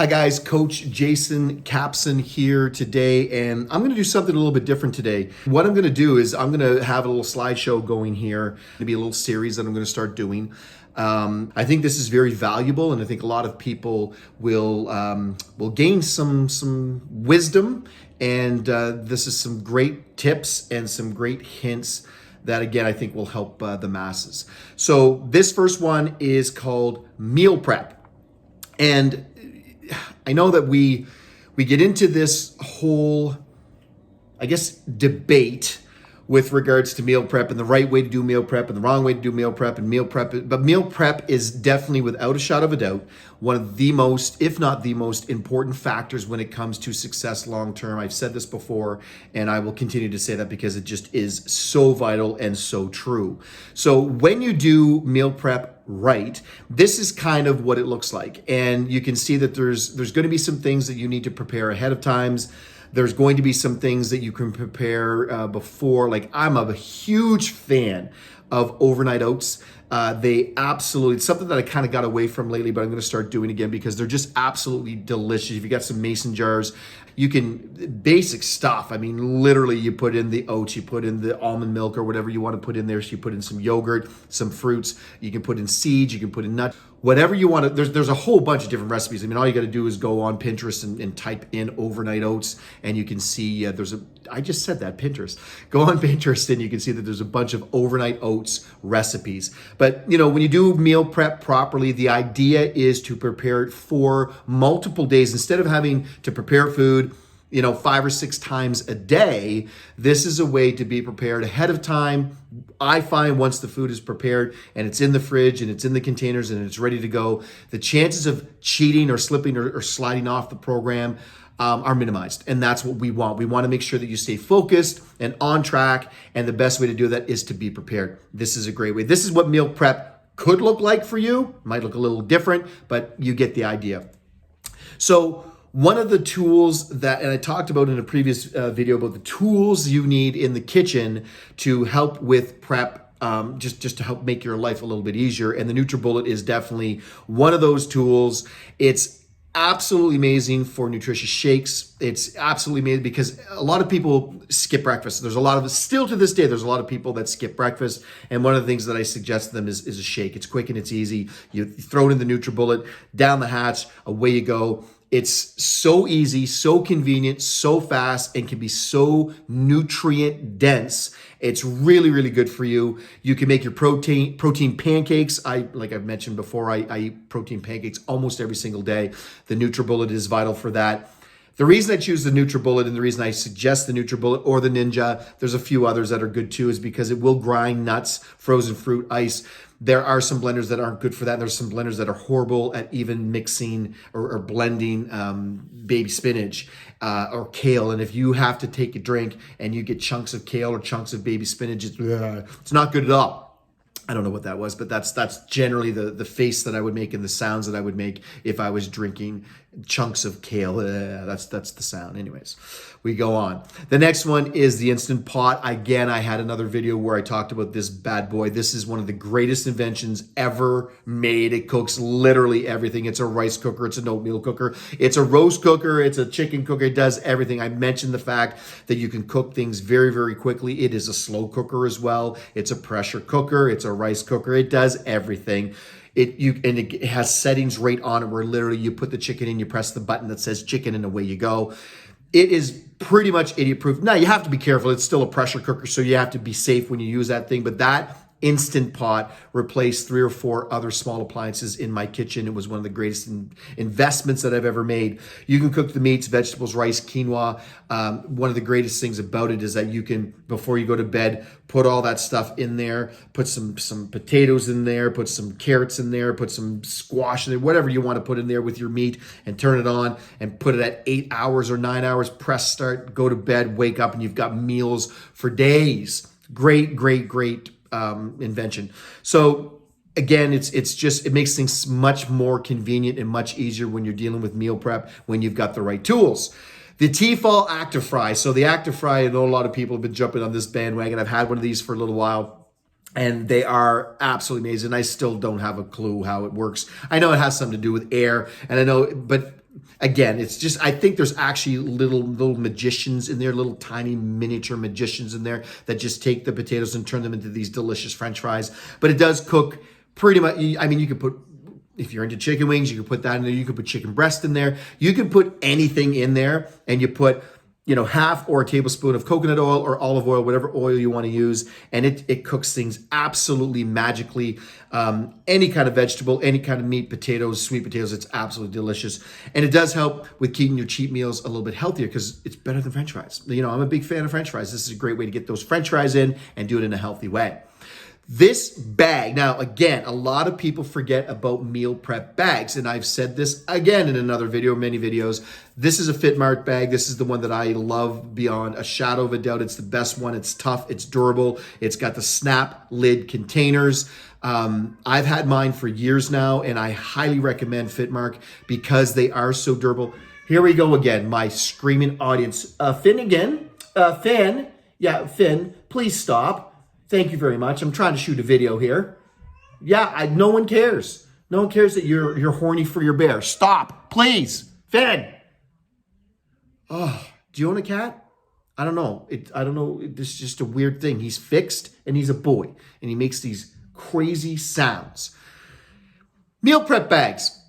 Hi guys, Coach Jason Capson here today, and I'm going to do something a little bit different today. What I'm going to do is I'm going to have a little slideshow going here. It's going to be a little series that I'm going to start doing. I think this is very valuable, and I think a lot of people will gain some wisdom. And this is some great tips and some great hints that, again, I think will help the masses. So this first one is called meal prep, and I know that we get into this whole, I guess, debate with regards to meal prep and the right way to do meal prep and the wrong way to do meal prep and meal prep. But meal prep is definitely, without a shadow of a doubt, one of the most, if not the most important factors when it comes to success long term. I've said this before, and I will continue to say that because it just is so vital and so true. So when you do meal prep right, this is kind of what it looks like. And you can see that there's going to be some things that you need to prepare ahead of times. There's going to be some things that you can prepare before. Like, I'm a huge fan of overnight oats. They absolutely, it's something that I kind of got away from lately, but I'm going to start doing again because they're just absolutely delicious. If you got some mason jars, you can, basic stuff. I mean, literally you put in the oats, you put in the almond milk or whatever you want to put in there. So you put in some yogurt, some fruits, you can put in seeds, you can put in nuts, whatever you want to. There's a whole bunch of different recipes. I mean, all you got to do is go on Pinterest and type in overnight oats, and you can see I just said that, Pinterest. Go on Pinterest and you can see that there's a bunch of overnight oats recipes. But, when you do meal prep properly, the idea is to prepare it for multiple days. Instead of having to prepare food 5 or 6 times a day, this is a way to be prepared ahead of time. I find once the food is prepared and it's in the fridge and it's in the containers and it's ready to go, the chances of cheating or slipping or sliding off the program are minimized. And that's what we want. We want to make sure that you stay focused and on track. And the best way to do that is to be prepared. This is a great way. This is what meal prep could look like for you. Might look a little different, but you get the idea. So one of the tools that, and I talked about in a previous video about the tools you need in the kitchen to help with prep, just to help make your life a little bit easier. And the NutriBullet is definitely one of those tools. It's absolutely amazing for nutritious shakes. It's absolutely amazing because a lot of people skip breakfast. Still to this day, there's a lot of people that skip breakfast. And one of the things that I suggest to them is a shake. It's quick and it's easy. You throw it in the NutriBullet, down the hatch, away you go. It's so easy, so convenient, so fast, and can be so nutrient dense. It's really, really good for you. You can make your protein pancakes. Like I've mentioned before, I eat protein pancakes almost every single day. The NutriBullet is vital for that. The reason I choose the NutriBullet and the reason I suggest the NutriBullet or the Ninja, there's a few others that are good too, is because it will grind nuts, frozen fruit, ice. There are some blenders that aren't good for that. There's some blenders that are horrible at even mixing or blending baby spinach or kale. And if you have to take a drink and you get chunks of kale or chunks of baby spinach, it's not good at all. I don't know what that was, but that's generally the face that I would make and the sounds that I would make if I was drinking chunks of kale. That's the sound. Anyways, we go on. The next one is the Instant Pot. Again, I had another video where I talked about this bad boy. This is one of the greatest inventions ever made. It cooks literally everything. It's a rice cooker. It's an oatmeal cooker. It's a roast cooker. It's a chicken cooker. It does everything. I mentioned the fact that you can cook things very, very quickly. It is a slow cooker as well. It's a pressure cooker. It's a rice cooker. It does everything. It has settings right on it where literally you put the chicken in, you press the button that says chicken, and away you go. It is pretty much idiot proof. Now you have to be careful. It's still a pressure cooker, so you have to be safe when you use that thing. But that Instant Pot replaced 3 or 4 other small appliances in my kitchen. It was one of the greatest investments that I've ever made. You can cook the meats, vegetables, rice, quinoa. One of the greatest things about it is that you can, before you go to bed, put all that stuff in there, put some potatoes in there, put some carrots in there, put some squash in there, whatever you want to put in there with your meat, and turn it on and put it at 8 hours or 9 hours, press start, go to bed, wake up, and you've got meals for days. Great, great, great invention. So again, it makes things much more convenient and much easier when you're dealing with meal prep, when you've got the right tools. The Tefal Actifry. So the Actifry, I know a lot of people have been jumping on this bandwagon. I've had one of these for a little while, and they are absolutely amazing. I still don't have a clue how it works. I know it has something to do with air, and I know, but Again, it's just, I think there's actually little magicians in there, little tiny miniature magicians in there that just take the potatoes and turn them into these delicious French fries. But it does cook pretty much. I mean, you could put, if you're into chicken wings, you could put that in there. You could put chicken breast in there. You could put anything in there, and you put, half or a tablespoon of coconut oil or olive oil, whatever oil you want to use. And it cooks things absolutely magically. Any kind of vegetable, any kind of meat, potatoes, sweet potatoes, it's absolutely delicious. And it does help with keeping your cheat meals a little bit healthier because it's better than French fries. I'm a big fan of French fries. This is a great way to get those French fries in and do it in a healthy way. This bag, now again, a lot of people forget about meal prep bags, and I've said this again in another video, many videos. This is a FitMart bag. This is the one that I love beyond a shadow of a doubt. It's the best one. It's tough. It's durable. It's got the snap lid containers. I've had mine for years now, and I highly recommend FitMart because they are so durable. Here we go again, my screaming audience. Finn again. Finn. Yeah, Finn, please stop. Thank you very much. I'm trying to shoot a video here. Yeah, no one cares. No one cares that you're horny for your bear. Stop, please. Finn. Oh, do you own a cat? I don't know. I don't know. It's just a weird thing. He's fixed and he's a boy and he makes these crazy sounds. Meal prep bags.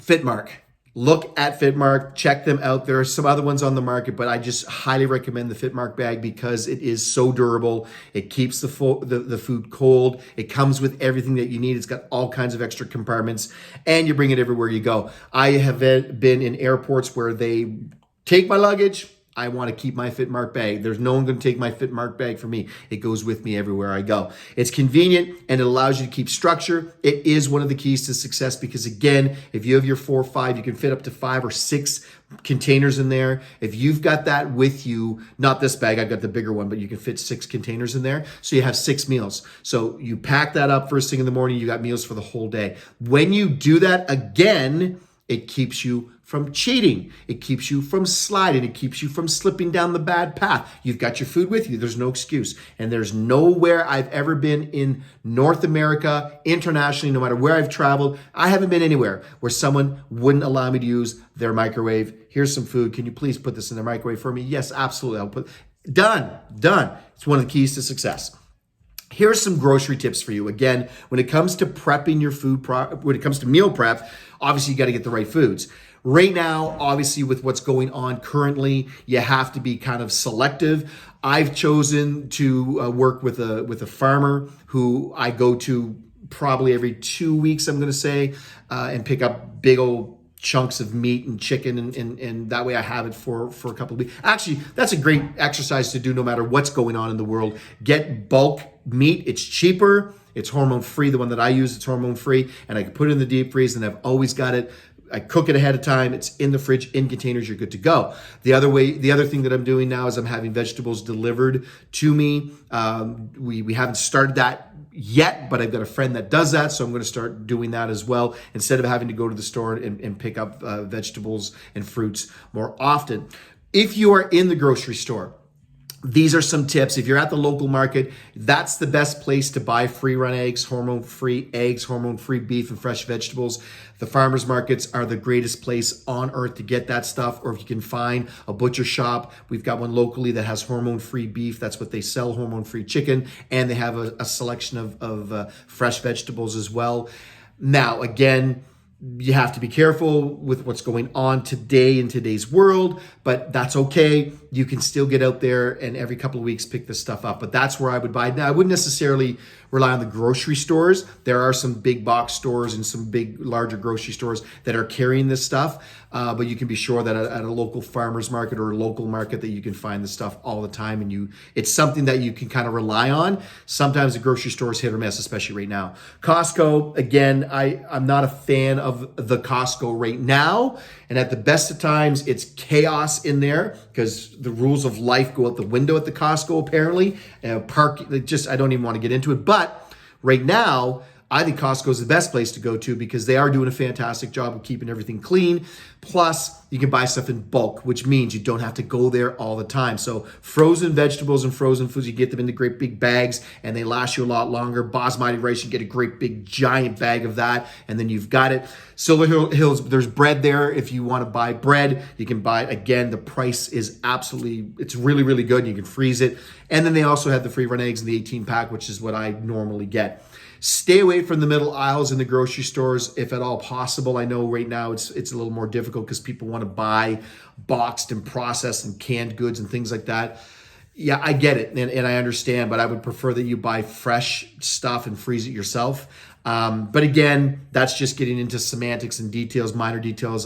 FitMart. Look at FitMart, check them out. There are some other ones on the market, but I just highly recommend the FitMart bag because it is so durable. It keeps the food cold. It comes with everything that you need. It's got all kinds of extra compartments, and you bring it everywhere you go. I have been in airports where they take my luggage. I want to keep my FitMart bag. There's no one going to take my FitMart bag for me. It goes with me everywhere I go. It's convenient and it allows you to keep structure. It is one of the keys to success because again, if you have your 4 or 5, you can fit up to 5 or 6 containers in there. If you've got that with you, not this bag, I've got the bigger one, but you can fit 6 containers in there. So you have 6 meals. So you pack that up first thing in the morning, you got meals for the whole day. When you do that again, it keeps you from cheating. It keeps you from sliding. It keeps you from slipping down the bad path. You've got your food with you. There's no excuse. And there's nowhere I've ever been in North America, internationally, no matter where I've traveled, I haven't been anywhere where someone wouldn't allow me to use their microwave. Here's some food. Can you please put this in the microwave for me? Yes, absolutely. I'll put. Done. It's one of the keys to success. Here's some grocery tips for you. Again, when it comes to prepping your food, when it comes to meal prep, obviously you got to get the right foods. Right now, obviously with what's going on currently, you have to be kind of selective. I've chosen to work with a farmer who I go to probably every 2 weeks, I'm going to say, and pick up big old chunks of meat and chicken, and that way I have it for a couple of weeks. Actually, that's a great exercise to do no matter what's going on in the world. Get bulk meat. It's cheaper. It's hormone free. The one that I use, it's hormone free, and I can put it in the deep freeze, and I've always got it. I cook it ahead of time. It's in the fridge, in containers. You're good to go. The other thing that I'm doing now is I'm having vegetables delivered to me. We haven't started that yet, but I've got a friend that does that, so I'm going to start doing that as well instead of having to go to the store and pick up vegetables and fruits more often. If you are in the grocery store, these are some tips. If you're at the local market, that's the best place to buy free-run eggs, hormone-free beef, and fresh vegetables. The farmers markets are the greatest place on earth to get that stuff. Or if you can find a butcher shop, we've got one locally that has hormone-free beef. That's what they sell, hormone-free chicken. And they have a selection of fresh vegetables as well. Now, again, you have to be careful with what's going on today in today's world, but that's okay. You can still get out there and every couple of weeks pick this stuff up. But that's where I would buy. Now, I wouldn't necessarily rely on the grocery stores. There are some big box stores and some big, larger grocery stores that are carrying this stuff. But you can be sure that at a local farmer's market or a local market that you can find the stuff all the time. And it's something that you can kind of rely on. Sometimes the grocery store is hit or miss, especially right now. Costco, again, I'm not a fan of the Costco right now. And at the best of times, it's chaos in there because the rules of life go out the window at the Costco, apparently. I don't even want to get into it. But right now, I think Costco is the best place to go to because they are doing a fantastic job of keeping everything clean. Plus, you can buy stuff in bulk, which means you don't have to go there all the time. So frozen vegetables and frozen foods, you get them into great big bags and they last you a lot longer. Basmati rice, you get a great big giant bag of that and then you've got it. Silver Hills, there's bread there. If you want to buy bread, you can buy it. Again, the price is absolutely, it's really, really good. You can freeze it. And then they also have the free run eggs in the 18 pack, which is what I normally get. Stay away from the middle aisles in the grocery stores if at all possible. I know right now it's a little more difficult because people want to buy boxed and processed and canned goods and things like that. Yeah, I get it and I understand, but I would prefer that you buy fresh stuff and freeze it yourself. But again, that's just getting into semantics and details, minor details.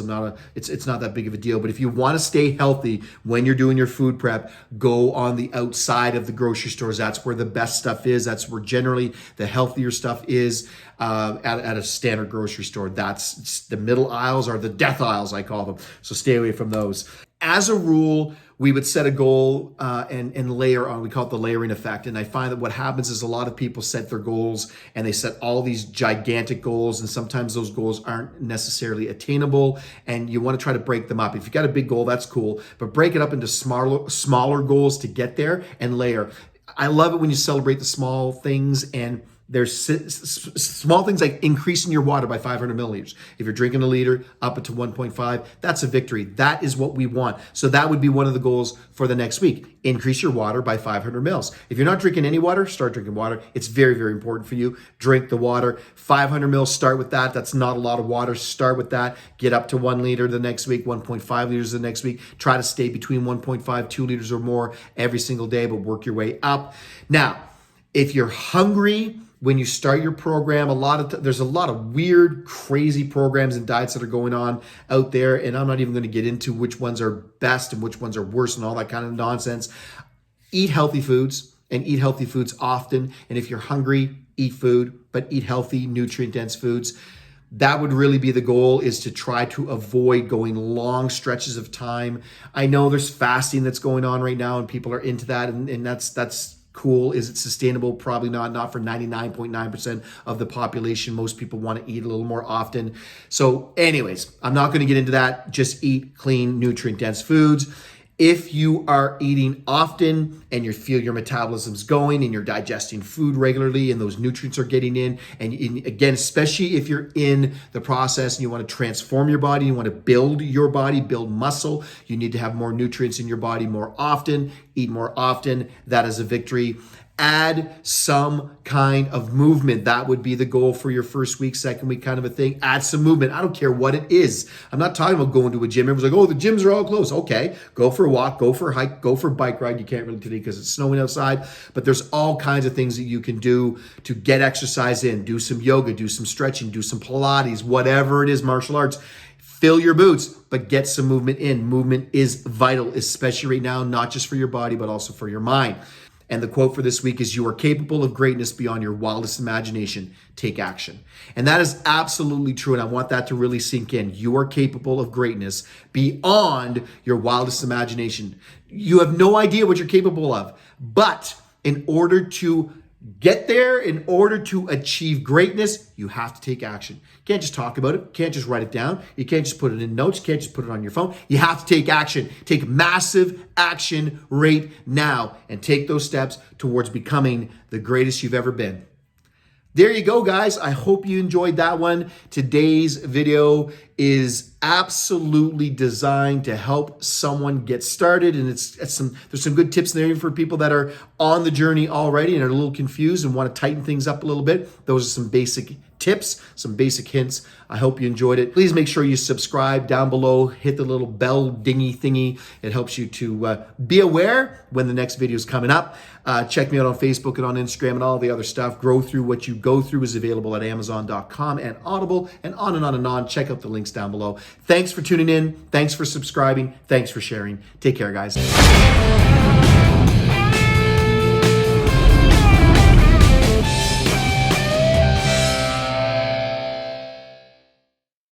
It's not that big of a deal. But if you want to stay healthy when you're doing your food prep, go on the outside of the grocery stores. That's where the best stuff is. That's where generally the healthier stuff is at a standard grocery store. That's the middle aisles or the death aisles, I call them. So stay away from those. As a rule, we would set a goal and layer on. We call it the layering effect. And I find that what happens is a lot of people set their goals and they set all these gigantic goals. And sometimes those goals aren't necessarily attainable. And you want to try to break them up. If you've got a big goal, that's cool. But break it up into smaller goals to get there and layer. I love it when you celebrate the small things and there's small things like increasing your water by 500 milliliters. If you're drinking a liter, up it to 1.5, that's a victory. That is what we want. So that would be one of the goals for the next week. Increase your water by 500 mils. If you're not drinking any water, start drinking water. It's very, very important for you. Drink the water. 500 mils, start with that. That's not a lot of water. Start with that. Get up to 1 liter the next week, 1.5 liters the next week. Try to stay between 1.5, 2 liters or more every single day, but work your way up. Now, if you're hungry, when you start your program, there's a lot of weird, crazy programs and diets that are going on out there. And I'm not even going to get into which ones are best and which ones are worse and all that kind of nonsense. Eat healthy foods and eat healthy foods often. And if you're hungry, eat food, but eat healthy, nutrient-dense foods. That would really be the goal, is to try to avoid going long stretches of time. I know there's fasting that's going on right now and people are into that. And that's cool. Is it sustainable? Probably not for 99.9% of the population. Most people want to eat a little more often. So anyways, I'm not going to get into that. Just eat clean, nutrient-dense foods. If you are eating often and you feel your metabolism's going and you're digesting food regularly and those nutrients are getting in, and again, especially if you're in the process and you want to transform your body, you want to build your body, build muscle, you need to have more nutrients in your body more often, eat more often. That is a victory. Add some kind of movement. That would be the goal for your first week, second week kind of a thing. Add some movement. I don't care what it is. I'm not talking about going to a gym. Everyone's like, oh, the gyms are all closed. Okay, go for a walk, go for a hike, go for a bike ride. You can't really today because it's snowing outside, but there's all kinds of things that you can do to get exercise in. Do some yoga, do some stretching, do some Pilates, whatever it is, martial arts. Fill your boots, but get some movement in. Movement is vital, especially right now, not just for your body, but also for your mind. And the quote for this week is, you are capable of greatness beyond your wildest imagination. Take action. And that is absolutely true. And I want that to really sink in. You are capable of greatness beyond your wildest imagination. You have no idea what you're capable of. But in order to get there, in order to achieve greatness, you have to take action. You can't just talk about it. You can't just write it down. You can't just put it in notes. You can't just put it on your phone. You have to take action. Take massive action right now and take those steps towards becoming the greatest you've ever been. There you go, guys. I hope you enjoyed that one. Today's video is absolutely designed to help someone get started. And there's some good tips in there for people that are on the journey already and are a little confused and want to tighten things up a little bit. Those are some basic tips, some basic hints. I hope you enjoyed it. Please make sure you subscribe down below. Hit the little bell dingy thingy. It helps you to be aware when the next video is coming up. Check me out on Facebook and on Instagram and all the other stuff. Grow Through What You Go Through is available at Amazon.com and Audible, and on and on and on. Check out the links down below. Thanks for tuning in. Thanks for subscribing. Thanks for sharing. Take care, guys.